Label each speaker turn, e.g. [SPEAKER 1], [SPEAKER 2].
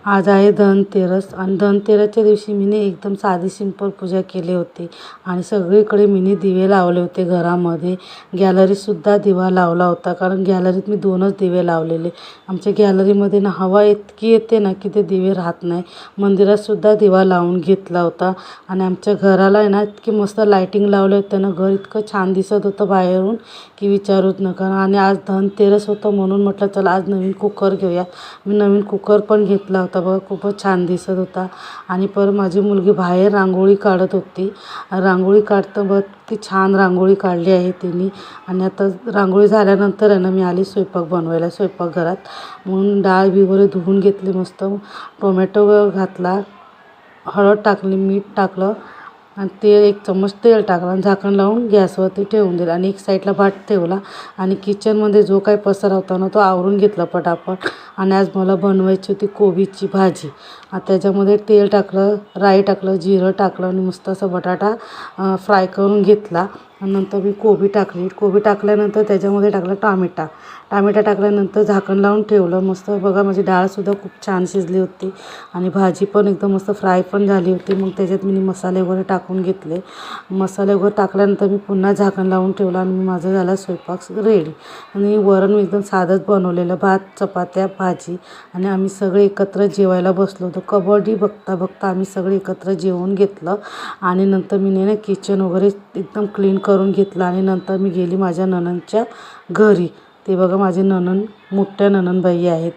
[SPEAKER 1] आज आहे धनतेरस आणि धनतेरसच्या दिवशी मी एकदम साधी सिंपल पूजा केली होती आणि सगळीकडे मी दिवे लावले होते. घरामध्ये गॅलरीतसुद्धा दिवा लावला होता, कारण गॅलरीत मी 2च दिवे लावलेले. आमच्या गॅलरीमध्ये ना हवा इतकी येते ना की ते दिवे राहत नाही. मंदिरातसुद्धा दिवा लावून घेतला होता आणि आमच्या घराला आहे ना इतकी मस्त लायटिंग लावले होते ना, घर इतकं छान दिसत होतं बाहेरून की विचारूच नका. आणि आज धनतेरस होतं म्हणून म्हटलं चला आज नवीन कुकर घेऊया. मी नवीन कुकर पण घेतला होता बघा, खूपच छान दिसत होता. आणि परत माझी मुलगी बाहेर रांगोळी काढत होती. रांगोळी काढतं बघ ती छान रांगोळी काढली आहे तिने. आणि आता रांगोळी झाल्यानंतर आहे ना मी आली स्वयंपाक बनवायला स्वयंपाकघरात. म्हणून डाळ वगैरे धुवून घेतली, मस्त टोमॅटो घातला, हळद टाकली, मीठ टाकलं आणि तेल 1 चम्मच तेल टाकलं आणि झाकण लावून गॅसवरती ठेवून दिलं. आणि एक साईडला भात ठेवला आणि किचनमध्ये जो काही पसारा होता ना तो आवरून घेतला पटापट. आणि आज मला बनवायची होती कोबीची भाजी. त्याच्यामध्ये तेल टाकलं, राई टाकलं, जिरं टाकलं आणि मस्त असा बटाटा फ्राय करून घेतला. नंतर मी कोबी टाकली. कोबी टाकल्यानंतर त्याच्यामध्ये टाकलं टामेटा टाकल्यानंतर झाकण लावून ठेवलं. मस्त बघा माझी डाळसुद्धा खूप छान शिजली होती आणि भाजी पण एकदम मस्त फ्राय पण झाली होती. मग त्याच्यात मी मसाले वगैरे टाकून घेतले. मसाले वगैरे टाकल्यानंतर मी पुन्हा झाकण लावून ठेवलं आणि माझं झाला स्वयंपाक रेडी. आणि वरण एकदम साधंच बनवलेलं, भात, चपात्या, भाजी. आणि आम्ही सगळे एकत्र जेवायला बसलो होतो. कबड्डी बघता बघता आम्ही सगळे एकत्र जेवून घेतलं. आणि नंतर मी ना किचन वगैरे एकदम क्लीन करून घेतलं. आणि नंतर मी गेली माझ्या नणंदच्या घरी. ते बघा माझे नणंद मोठ्या नणंदबाई आहेत.